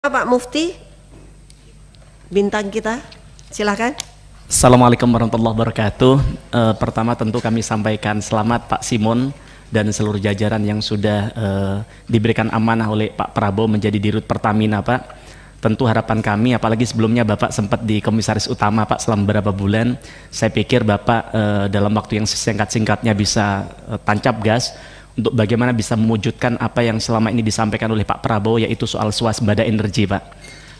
Pak Mufti, bintang kita, silakan. Assalamualaikum warahmatullahi wabarakatuh. Pertama tentu kami sampaikan selamat Pak Simon dan seluruh jajaran yang sudah diberikan amanah oleh Pak Prabowo menjadi Dirut Pertamina, Pak. Tentu harapan kami, apalagi sebelumnya Bapak sempat di Komisaris Utama, Pak, selama beberapa bulan. Saya pikir Bapak dalam waktu yang singkat-singkatnya bisa tancap gas untuk bagaimana bisa mewujudkan apa yang selama ini disampaikan oleh Pak Prabowo, yaitu soal swasembada energi, Pak.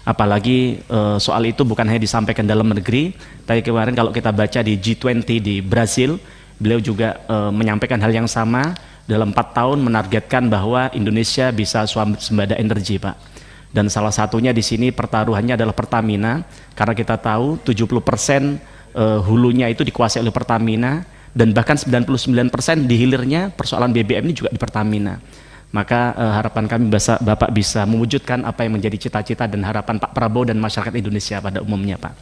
Apalagi soal itu bukan hanya disampaikan dalam negeri, tapi kemarin kalau kita baca di G20 di Brasil, beliau juga menyampaikan hal yang sama. Dalam 4 tahun menargetkan bahwa Indonesia bisa swasembada energi, Pak. Dan salah satunya di sini pertaruhannya adalah Pertamina, karena kita tahu 70% hulunya itu dikuasai oleh Pertamina, dan bahkan 99% di hilirnya persoalan BBM ini juga di Pertamina. Maka harapan kami Bapak bisa mewujudkan apa yang menjadi cita-cita dan harapan Pak Prabowo dan masyarakat Indonesia pada umumnya, Pak.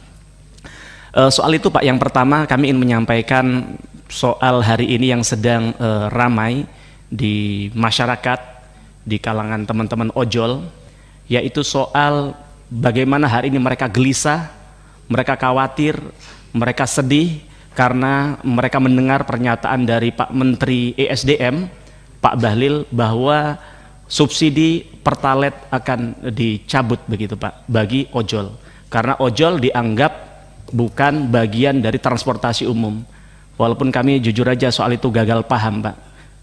Soal itu, Pak, yang pertama kami ingin menyampaikan soal hari ini yang sedang ramai di masyarakat, di kalangan teman-teman ojol, yaitu soal bagaimana hari ini mereka gelisah, mereka khawatir, mereka sedih karena mereka mendengar pernyataan dari Pak Menteri ESDM, Pak Bahlil, bahwa subsidi Pertalite akan dicabut begitu, Pak, bagi ojol, karena ojol dianggap bukan bagian dari transportasi umum. Walaupun kami jujur aja soal itu gagal paham, Pak,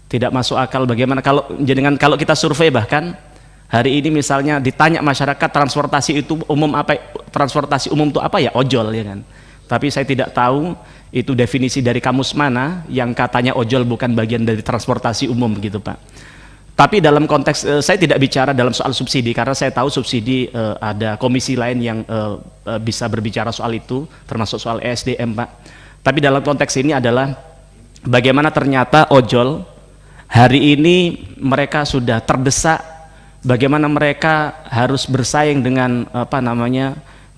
tidak masuk akal bagaimana kalau kita survei, bahkan hari ini misalnya ditanya masyarakat transportasi itu umum apa, transportasi umum itu apa, ya ojol, ya kan. Tapi saya tidak tahu itu definisi dari kamus mana yang katanya ojol bukan bagian dari transportasi umum gitu, Pak. Tapi dalam konteks saya tidak bicara dalam soal subsidi, karena saya tahu subsidi ada komisi lain yang bisa berbicara soal itu, termasuk soal ESDM, Pak. Tapi dalam konteks ini adalah bagaimana ternyata ojol hari ini mereka sudah terdesak, bagaimana mereka harus bersaing dengan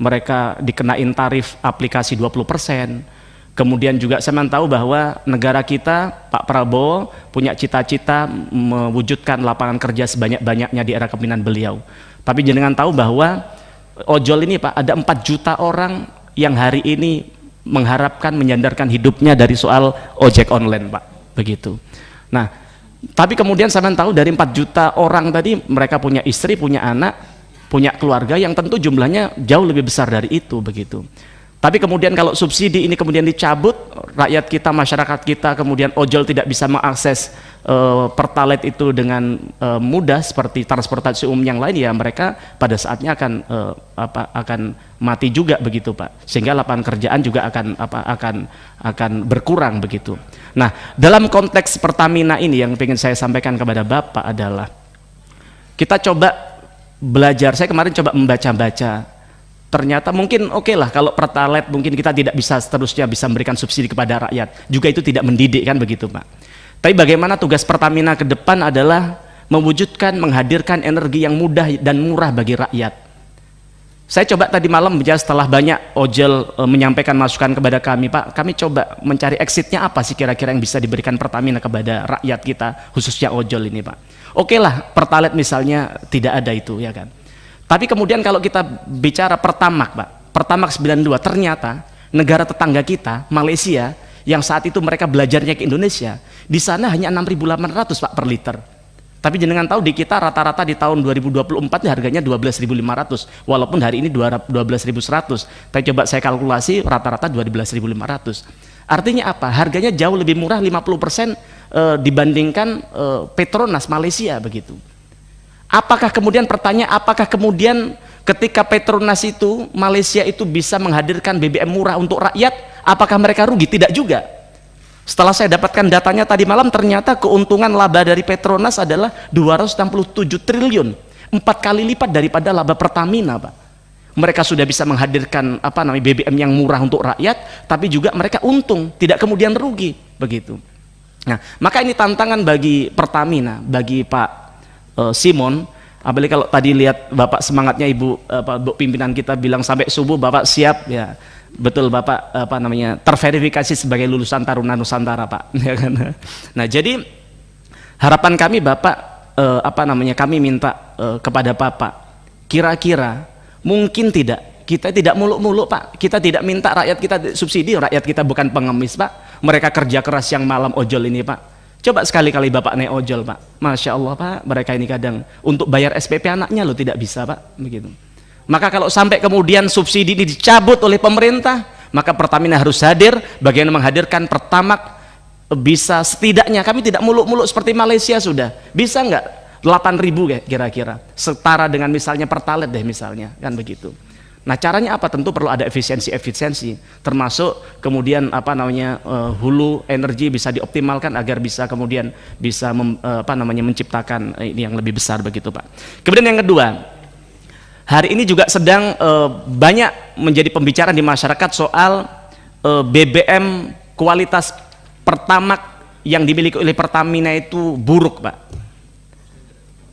mereka dikenain tarif aplikasi 20%. Kemudian juga saya tahu bahwa negara kita, Pak Prabowo punya cita-cita mewujudkan lapangan kerja sebanyak-banyaknya di era kepemimpinan beliau. Tapi jenengan tahu bahwa ojol ini, Pak, ada 4 juta orang yang hari ini mengharapkan menyandarkan hidupnya dari soal ojek online, Pak, begitu. Nah, tapi kemudian saya tahu dari 4 juta orang tadi mereka punya istri, punya anak, punya keluarga yang tentu jumlahnya jauh lebih besar dari itu, begitu. Tapi kemudian kalau subsidi ini kemudian dicabut, rakyat kita, masyarakat kita, kemudian ojol tidak bisa mengakses Pertalite itu dengan mudah seperti transportasi umum yang lain, ya mereka pada saatnya akan mati juga, begitu, Pak. Sehingga lapangan kerjaan juga akan berkurang, begitu. Nah, dalam konteks Pertamina ini yang ingin saya sampaikan kepada Bapak adalah kita coba belajar. Saya kemarin coba membaca-baca. Ternyata mungkin oke lah kalau Pertalite mungkin kita tidak bisa seterusnya bisa memberikan subsidi kepada rakyat, juga itu tidak mendidik, kan begitu, Pak. Tapi bagaimana tugas Pertamina ke depan adalah mewujudkan, menghadirkan energi yang mudah dan murah bagi rakyat. Saya coba tadi malam setelah banyak ojol menyampaikan masukan kepada kami, Pak, kami coba mencari exitnya apa sih kira-kira yang bisa diberikan Pertamina kepada rakyat kita, khususnya ojol ini, Pak. Oke lah, Pertalite misalnya tidak ada itu, ya kan. Tapi kemudian kalau kita bicara Pertamax, Pak, Pertamax 92, ternyata negara tetangga kita, Malaysia, yang saat itu mereka belajarnya ke Indonesia, di sana hanya 6.800, Pak, per liter. Tapi jenengan tahu di kita rata-rata di tahun 2024 harganya 12.500, walaupun hari ini 12.100. Tapi coba saya kalkulasi rata-rata 12.500. Artinya apa? Harganya jauh lebih murah 50% dibandingkan Petronas Malaysia, begitu. Apakah kemudian pertanyaan, apakah kemudian ketika Petronas itu, Malaysia itu bisa menghadirkan BBM murah untuk rakyat, apakah mereka rugi? Tidak juga. Setelah saya dapatkan datanya tadi malam, ternyata keuntungan laba dari Petronas adalah 267 triliun, 4 kali lipat daripada laba Pertamina, Pak. Mereka sudah bisa menghadirkan BBM yang murah untuk rakyat, tapi juga mereka untung, tidak kemudian rugi, begitu. Nah, maka ini tantangan bagi Pertamina, bagi Pak Simon. Apalagi kalau tadi lihat Bapak semangatnya, Bu pimpinan kita bilang sampai subuh Bapak siap, ya betul, Bapak terverifikasi sebagai lulusan Taruna Nusantara, Pak. Nah, jadi harapan kami Bapak kami minta kepada Bapak Kira-kira mungkin tidak, kita tidak muluk-muluk Pak, kita tidak minta rakyat kita subsidi, rakyat kita bukan pengemis Pak, mereka kerja keras yang malam ojol ini Pak. Coba sekali-kali Bapak naik ojol Pak, Masya Allah Pak, mereka ini kadang untuk bayar SPP anaknya loh tidak bisa Pak, begitu. Maka kalau sampai kemudian subsidi ini dicabut oleh pemerintah, maka Pertamina harus hadir, bagaimana menghadirkan Pertamax bisa setidaknya, kami tidak muluk-muluk seperti Malaysia sudah, bisa nggak 8.000 kira-kira, setara dengan misalnya Pertalite deh misalnya, kan begitu. Nah caranya apa? Tentu perlu ada efisiensi, termasuk kemudian apa namanya hulu energi bisa dioptimalkan agar bisa kemudian bisa menciptakan ini yang lebih besar begitu Pak. Kemudian yang kedua, hari ini juga sedang banyak menjadi pembicaraan di masyarakat soal BBM kualitas Pertamax yang dimiliki oleh Pertamina itu buruk Pak.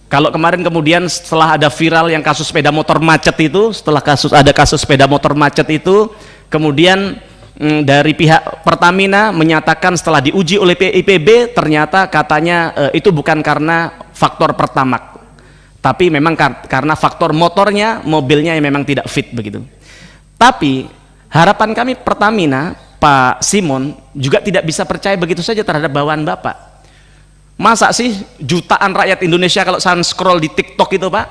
Kalau kemarin kemudian setelah ada viral yang kasus sepeda motor macet itu, setelah ada kasus sepeda motor macet itu, kemudian dari pihak Pertamina menyatakan setelah diuji oleh PIPB ternyata katanya itu bukan karena faktor Pertamax, tapi memang karena faktor motornya, mobilnya yang memang tidak fit begitu. Tapi harapan kami Pertamina, Pak Simon juga tidak bisa percaya begitu saja terhadap bawaan Bapak. Masa sih jutaan rakyat Indonesia kalau saya scroll di TikTok itu Pak,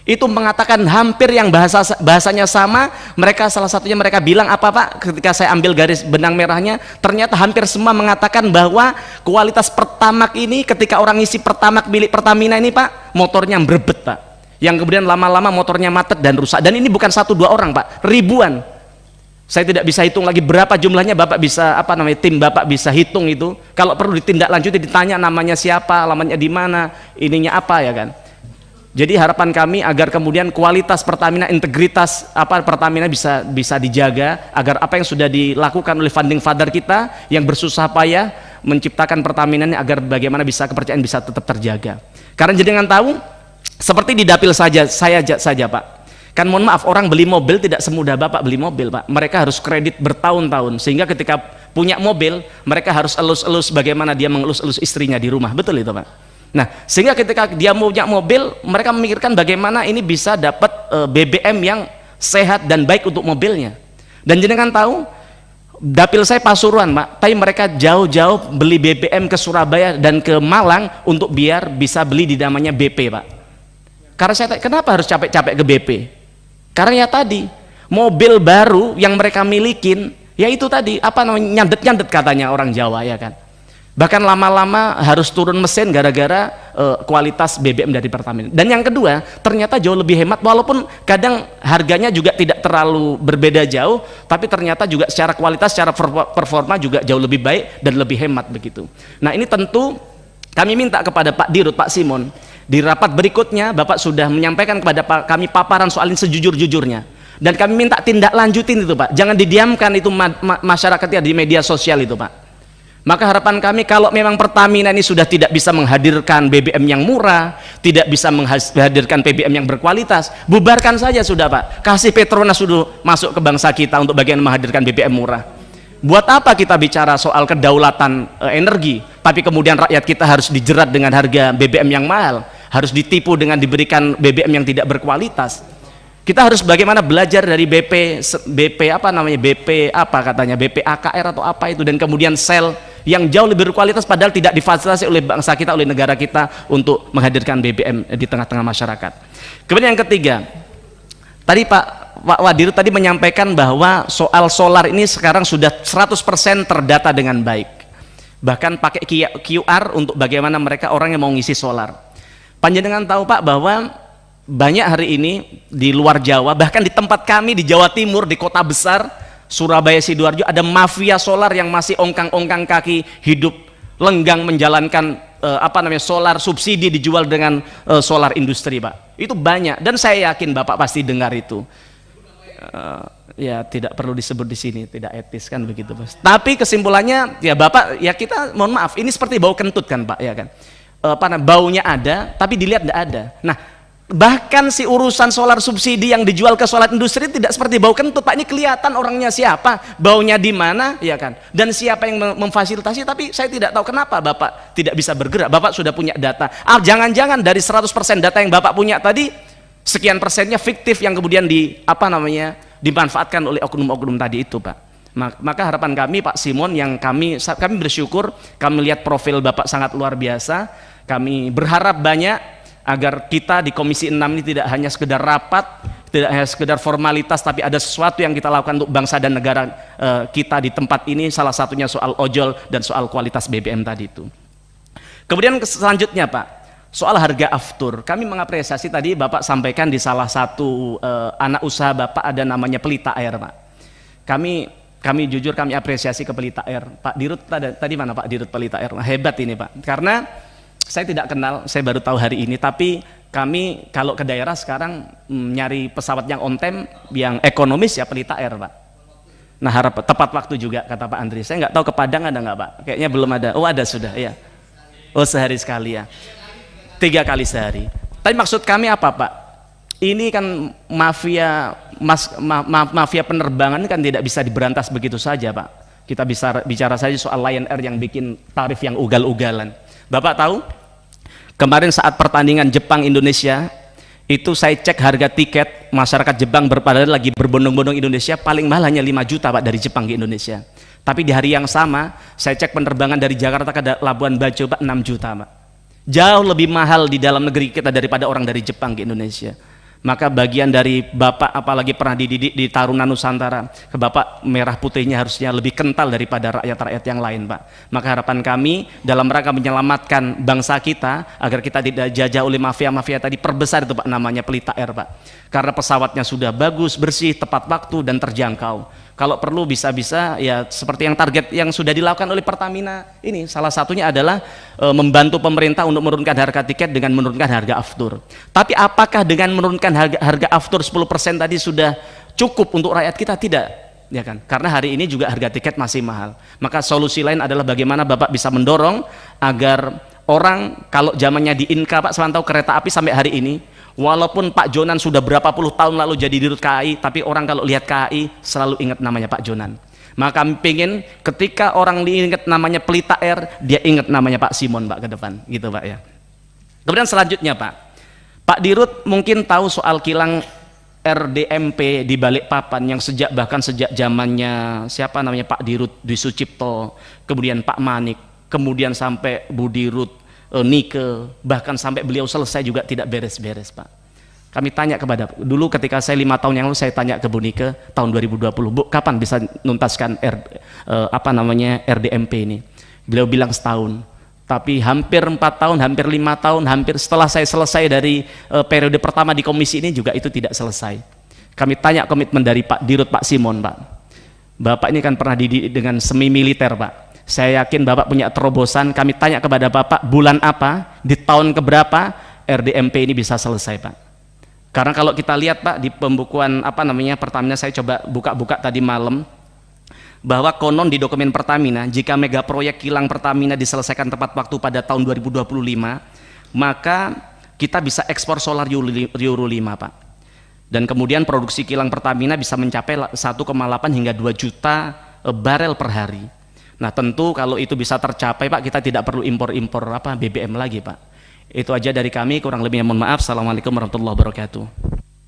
itu mengatakan hampir yang bahasanya sama, mereka salah satunya mereka bilang apa Pak, ketika saya ambil garis benang merahnya, ternyata hampir semua mengatakan bahwa kualitas Pertamax ini ketika orang ngisi Pertamax milik Pertamina ini Pak, motornya berbet Pak, yang kemudian lama-lama motornya macet dan rusak, dan ini bukan 1-2 orang Pak, ribuan. Saya tidak bisa hitung lagi berapa jumlahnya, Bapak bisa tim Bapak bisa hitung itu. Kalau perlu ditindaklanjuti, ditanya namanya siapa, alamatnya di mana, ininya apa ya kan. Jadi harapan kami agar kemudian kualitas Pertamina, integritas Pertamina bisa dijaga, agar apa yang sudah dilakukan oleh founding father kita yang bersusah payah menciptakan Pertamina ini, agar bagaimana bisa kepercayaan bisa tetap terjaga. Karena jenengan tahu seperti di dapil saja Pak. Kan mohon maaf, orang beli mobil tidak semudah Bapak beli mobil Pak, mereka harus kredit bertahun-tahun, sehingga ketika punya mobil mereka harus elus-elus bagaimana dia mengelus-elus istrinya di rumah, betul itu Pak. Nah sehingga ketika dia punya mobil, mereka memikirkan bagaimana ini bisa dapat BBM yang sehat dan baik untuk mobilnya. Dan jenengan tahu dapil saya Pasuruan Pak, tapi mereka jauh-jauh beli BBM ke Surabaya dan ke Malang untuk biar bisa beli di namanya BP Pak. Karena saya tanya, kenapa harus capek-capek ke BP? Karena ya tadi, mobil baru yang mereka milikin, ya itu tadi, nyandet-nyandet katanya orang Jawa ya kan. Bahkan lama-lama harus turun mesin gara-gara kualitas BBM dari Pertamina. Dan yang kedua, ternyata jauh lebih hemat, walaupun kadang harganya juga tidak terlalu berbeda jauh, tapi ternyata juga secara kualitas, secara performa juga jauh lebih baik dan lebih hemat begitu. Nah ini tentu kami minta kepada Pak Dirut, Pak Simon, di rapat berikutnya Bapak sudah menyampaikan kepada kami paparan soal ini sejujur-jujurnya, dan kami minta tindak lanjutin itu Pak, jangan didiamkan itu masyarakatnya di media sosial itu Pak. Maka harapan kami kalau memang Pertamina ini sudah tidak bisa menghadirkan BBM yang murah, tidak bisa menghadirkan BBM yang berkualitas, bubarkan saja sudah Pak, kasih Petronas dulu masuk ke bangsa kita untuk bagian menghadirkan BBM murah. Buat apa kita bicara soal kedaulatan energi, tapi kemudian rakyat kita harus dijerat dengan harga BBM yang mahal, harus ditipu dengan diberikan BBM yang tidak berkualitas. Kita harus bagaimana belajar dari BP AKR atau apa itu, dan kemudian sel yang jauh lebih berkualitas padahal tidak difasilitasi oleh bangsa kita, oleh negara kita untuk menghadirkan BBM di tengah-tengah masyarakat. Kemudian yang ketiga, tadi Pak Wadirut tadi menyampaikan bahwa soal solar ini sekarang sudah 100% terdata dengan baik, bahkan pakai QR untuk bagaimana mereka orang yang mau ngisi solar. Panjenengan tahu Pak bahwa banyak hari ini di luar Jawa, bahkan di tempat kami di Jawa Timur, di kota besar Surabaya, Sidoarjo, ada mafia solar yang masih ongkang-ongkang kaki, hidup lenggang menjalankan solar subsidi dijual dengan solar industri Pak. Itu banyak, dan saya yakin Bapak pasti dengar itu. Ya tidak perlu disebut di sini, tidak etis kan begitu Mas. Tapi kesimpulannya ya Bapak, ya kita mohon maaf, ini seperti bau kentut kan Pak, ya kan. Baunya ada tapi dilihat tidak ada. Nah bahkan si urusan solar subsidi yang dijual ke solar industri tidak seperti bau kentut Pak, ini kelihatan orangnya siapa, baunya di mana ya kan, dan siapa yang memfasilitasi. Tapi saya tidak tahu kenapa Bapak tidak bisa bergerak. Bapak sudah punya data, jangan-jangan dari 100% data yang Bapak punya tadi sekian persennya fiktif yang kemudian dimanfaatkan oleh oknum-oknum tadi itu, Pak. Maka harapan kami Pak Simon, yang kami bersyukur kami lihat profil Bapak sangat luar biasa. Kami berharap banyak agar kita di Komisi 6 ini tidak hanya sekedar rapat, tidak hanya sekedar formalitas, tapi ada sesuatu yang kita lakukan untuk bangsa dan negara kita di tempat ini, salah satunya soal ojol dan soal kualitas BBM tadi itu. Kemudian selanjutnya Pak, soal harga aftur, kami mengapresiasi tadi Bapak sampaikan di salah satu anak usaha Bapak ada namanya Pelita Air, Pak. Kami jujur kami apresiasi ke Pelita Air. Pak Dirut tadi mana Pak Dirut Pelita Air? Hebat ini Pak, karena saya tidak kenal, saya baru tahu hari ini, tapi kami kalau ke daerah sekarang nyari pesawat yang on time, yang ekonomis ya Pelita Air, Pak. Nah, harap tepat waktu juga kata Pak Andri. Saya nggak tahu ke Padang ada nggak, Pak? Kayaknya belum ada. Oh, ada sudah, ya. Oh, sehari sekali ya. 3 kali sehari. Tapi maksud kami apa, Pak? Ini kan mafia penerbangan kan tidak bisa diberantas begitu saja, Pak. Kita bisa bicara saja soal Lion Air yang bikin tarif yang ugal-ugalan. Bapak tahu? Kemarin saat pertandingan Jepang Indonesia itu saya cek harga tiket masyarakat Jepang lagi berbondong-bondong Indonesia, paling mahal hanya 5 juta Pak dari Jepang ke Indonesia. Tapi di hari yang sama saya cek penerbangan dari Jakarta ke Labuan Bajo Pak 6 juta Pak. Jauh lebih mahal di dalam negeri kita daripada orang dari Jepang ke Indonesia. Maka bagian dari Bapak, apalagi pernah dididik di Taruna Nusantara, ke Bapak merah putihnya harusnya lebih kental daripada rakyat-rakyat yang lain, Pak. Maka harapan kami dalam rangka menyelamatkan bangsa kita agar kita tidak jajah oleh mafia-mafia tadi, perbesar itu Pak namanya Pelita Air, Pak. Karena pesawatnya sudah bagus, bersih, tepat waktu dan terjangkau. Kalau perlu bisa-bisa ya seperti yang target yang sudah dilakukan oleh Pertamina ini, salah satunya adalah membantu pemerintah untuk menurunkan harga tiket dengan menurunkan harga aftur. Tapi apakah dengan menurunkan harga aftur 10% tadi sudah cukup untuk rakyat kita? Tidak, ya kan? Karena hari ini juga harga tiket masih mahal. Maka solusi lain adalah bagaimana Bapak bisa mendorong agar orang, kalau zamannya di Inka Pak, saya tahu kereta api sampai hari ini, walaupun Pak Jonan sudah berapa puluh tahun lalu jadi dirut KAI, tapi orang kalau lihat KAI selalu ingat namanya Pak Jonan. Maka kami pengen ketika orang diingat namanya Pelita Air, dia ingat namanya Pak Simon Pak ke depan, gitu Pak ya. Kemudian selanjutnya Pak Dirut mungkin tahu soal kilang RDMP di Balikpapan yang bahkan sejak zamannya siapa namanya Pak Dirut Dwi Sucipto, kemudian Pak Manik, kemudian sampai Bu Dirut Nike, bahkan sampai beliau selesai juga tidak beres-beres Pak. Kami tanya dulu ketika saya 5 tahun yang lalu, saya tanya ke Bu Nike tahun 2020, Bu kapan bisa nuntaskan RDMP ini? Beliau bilang setahun. Tapi hampir 4 tahun, hampir 5 tahun, hampir setelah saya selesai dari periode pertama di komisi ini juga itu tidak selesai. Kami tanya komitmen dari Pak Dirut Pak Simon, Pak. Bapak ini kan pernah dididik dengan semi militer Pak. Saya yakin Bapak punya terobosan. Kami tanya kepada Bapak bulan apa, di tahun keberapa RDMP ini bisa selesai Pak. Karena kalau kita lihat Pak di pembukuan Pertamina, saya coba buka-buka tadi malam, bahwa konon di dokumen Pertamina jika mega proyek kilang Pertamina diselesaikan tepat waktu pada tahun 2025, maka kita bisa ekspor solar Euro 5 Pak. Dan kemudian produksi kilang Pertamina bisa mencapai 1,8 hingga 2 juta barel per hari. Nah tentu kalau itu bisa tercapai Pak, kita tidak perlu impor-impor BBM lagi Pak. Itu aja dari kami, kurang lebihnya mohon maaf. Assalamualaikum warahmatullahi wabarakatuh.